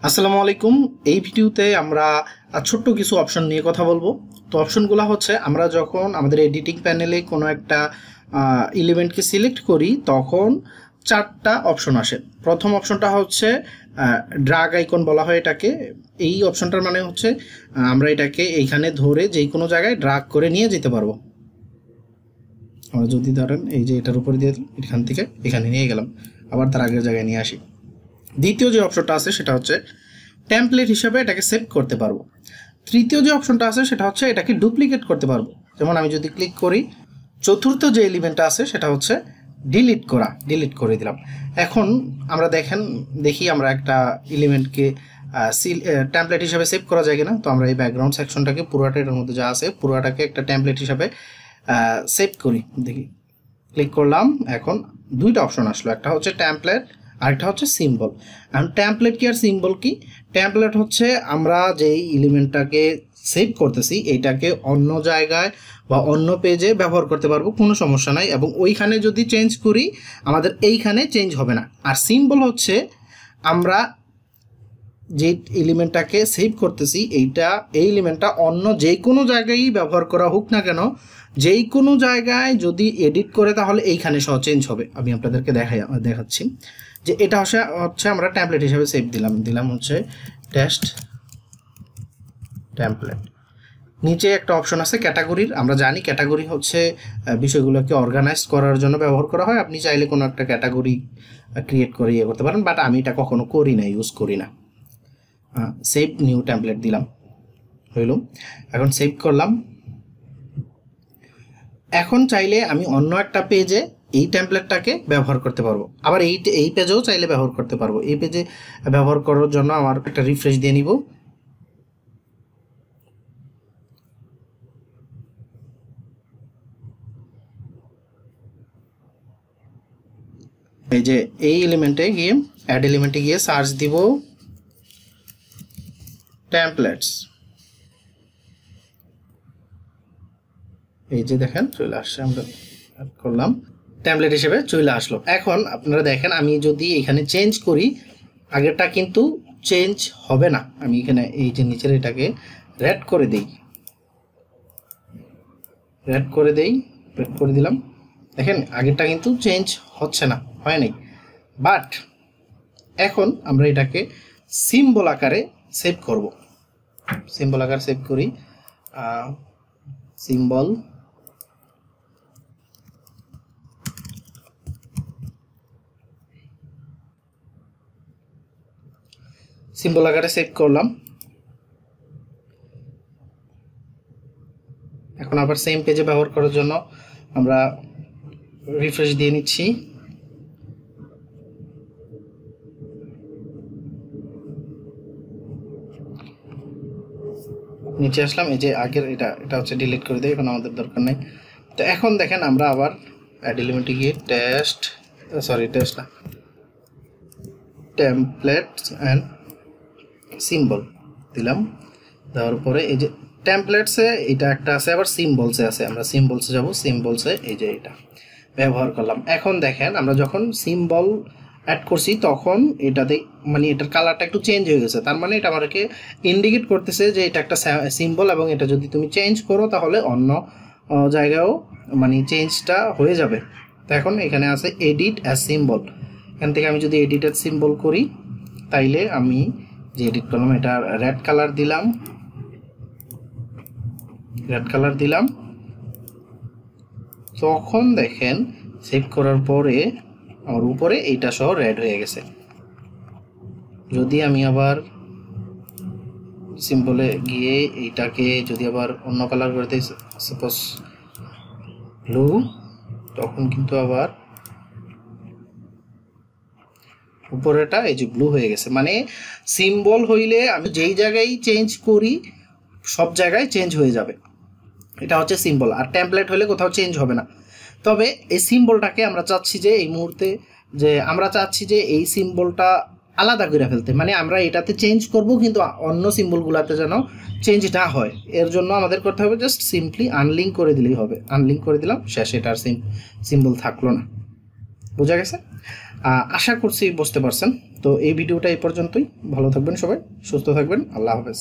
আসসালামু আলাইকুম। এই ভিডিওতে আমরা ছোট্ট কিছু অপশন নিয়ে কথা বলবো। তো অপশনগুলো হচ্ছে আমরা যখন আমাদের এডিটিং প্যানেলে কোনো একটা এলিমেন্টকে সিলেক্ট করি তখন চারটা অপশন আসে। প্রথম অপশনটা হচ্ছে ড্রাগ আইকন বলা হয় এটাকে। এই অপশনটার মানে হচ্ছে আমরা এটাকে এইখানে ধরে যে কোনো জায়গায় ড্রাগ করে নিয়ে যেতে পারবো। আমরা যদি ধরেন এই যে এটার উপরে দিয়ে এখান থেকে এখানে নিয়ে গেলাম, আবার তার আগের জায়গায় নিয়ে আসি। দ্বিতীয় যে অপশনটা আছে সেটা হচ্ছে টেমপ্লেট হিসেবে এটাকে সেভ করতে পারবো। তৃতীয় যে অপশনটা আছে সেটা হচ্ছে এটাকে ডুপ্লিকেট করতে পারবো। যেমন আমি যদি ক্লিক করি, চতুর্থ যে এলিমেন্টটা আছে সেটা হচ্ছে ডিলিট করে দিলাম। এখন আমরা দেখি আমরা একটা এলিমেন্টকে টেমপ্লেট হিসাবে সেভ করা যায় কিনা। তো আমরা এই ব্যাকগ্রাউন্ড সেকশনটাকে পুরোটা এটার মধ্যে যা আছে পুরোটাকে একটা টেমপ্লেট হিসাবে সেভ করি। দেখি, ক্লিক করলাম, এখন দুইটা অপশন আসলো, একটা হচ্ছে টেমপ্লেট আরেকটা হচ্ছে সিম্বল। এখন টেমপ্লেট কি আর সিম্বল কি? টেমপ্লেট হচ্ছে আমরা যেই এলিমেন্টটাকে সেভ করতেছি এইটাকে অন্য জায়গায় বা অন্য পেজে ব্যবহার করতে পারবো, কোনো সমস্যা নাই, এবং ওইখানে যদি চেঞ্জ করি আমাদের এইখানে চেঞ্জ হবে না। আর সিম্বল হচ্ছে আমরা যে এলিমেন্টটাকে সেভ করতেছি এই এলিমেন্টটা অন্য যে কোনো জায়গায় ব্যবহার করা হোক না কেন, যেই কোনো জায়গায় যদি এডিট করে তাহলে এইখানে সহ চেঞ্জ হবে। আমি আপনাদেরকে দেখাচ্ছি যে এটা হচ্ছে আমরা টেমপ্লেট হিসেবে সেভ দিলাম হচ্ছে টেস্ট টেমপ্লেট। নিচে একটা অপশন আছে ক্যাটাগরির। আমরা জানি ক্যাটাগরি হচ্ছে বিষয়গুলোকে অর্গানাইজ করার জন্য ব্যবহার করা হয়। আপনি চাইলে কোনো একটা ক্যাটাগরি ক্রিয়েট করে ইয়ে করতে পারেন, বাট আমি এটা কখনো করি না, ইউজ করি না। সেভ নিউ টেমপ্লেট দিলাম, হইল। এখন সেভ করলাম। এখন চাইলে আমি অন্য একটা পেজে এই টেমপ্লেটটাকে ব্যবহার করতে পারবো, আবার এই পেজেও চাইলে ব্যবহার করতে পারবো। এই পেজে ব্যবহার করার জন্য আমার একটা রিফ্রেশ দিয়ে নিব। এই যে এই এলিমেন্টে গিয়ে অ্যাড এলিমেন্টে গিয়ে সার্চ দিব টেমপ্লেটস। এই যে দেখেন চলে আসছে, আমরা অ্যাড করলাম, টেমপ্লেট হিসেবে চলে আসলো। এখন আপনারা দেখেন আমি যদি এখানে চেঞ্জ করি আগেরটা কিন্তু চেঞ্জ হবে না। আমি এখানে এই যে নিচের এটাকে রেড করে দিলাম, দেখেন আগেরটা কিন্তু চেঞ্জ হচ্ছে না, হয় নাই। বাট এখন আমরা এটাকে সিম্বল আকারে সেভ করব। সিম্বল আকারে সেভ করি, সিম্বল আকারে সেভ করলাম। এখন আবার সেম পেজে ব্যবহার করার জন্য আমরা রিফ্রেশ দিয়ে নিচ্ছি। নিচে আসলাম, এই যে আগের এটা হচ্ছে ডিলিট করে দেয়, এখন আমাদের দরকার নেই। তো এখন দেখেন আমরা আবার অ্যাড এলিমেন্টে গিয়ে টেমপ্লেটস অ্যান্ড সিম্বল দিলাম। দেওয়ার পরে এই যে টেমপ্লেটসে এটা একটা আছে, আবার সিম্বলসে আছে। আমরা সিম্বলসে যাব, সিম্বলসে এই যে এটা ব্যবহার করলাম। এখন দেখেন আমরা যখন সিম্বল অ্যাড করছি তখন এটাতে মানে এটার কালারটা একটু চেঞ্জ হয়ে গেছে। তার মানে এটা আমাদেরকে ইন্ডিকেট করতেছে যে এটা একটা সিম্বল, এবং এটা যদি তুমি চেঞ্জ করো তাহলে অন্য জায়গায়ও মানে চেঞ্জটা হয়ে যাবে। তো এখন এখানে আছে এডিট অ্যাজ সিম্বল। এখান থেকে আমি যদি এডিট অ্যাজ সিম্বল করি তাইলে আমি যে এডিট করলাম এটা রেড কালার দিলাম, তখন দেখেন সেভ করার পরে আমার উপরে এইটা সহ রেড হয়ে গেছে। যদি আমি আবার সিম্বলে গিয়ে এইটাকে যদি আবার অন্য কালার করে দিই, সাপোজ ব্লু, তখন কিন্তু আবার উপরেটা এই যে ব্লু হয়ে গেছে। মানে সিম্বল হইলে আমি যেই জায়গায় চেঞ্জ করি সব জায়গায় চেঞ্জ হয়ে যাবে, এটা হচ্ছে সিম্বল। আর টেমপ্লেট হলে কোথাও চেঞ্জ হবে না। তবে এই সিম্বলটাকে আমরা চাচ্ছি যে এই মুহূর্তে এই সিম্বলটা আলাদা করে ফেলতে, মানে আমরা এটাতে চেঞ্জ করব কিন্তু অন্য সিম্বলগুলোতে যেন চেঞ্জ না হয়। এর জন্য আমাদের করতে হবে জাস্ট সিম্পলি আনলিঙ্ক করে দিলেই হবে। আনলিঙ্ক করে দিলাম, শেষ, এটার সিম্বল থাকলো না। বোঝা গেছে? আশা করছি বুঝতে পারছেন। তো এই ভিডিওটা এই পর্যন্তই। ভালো থাকবেন সবাই, সুস্থ থাকবেন। আল্লাহ হাফেজ।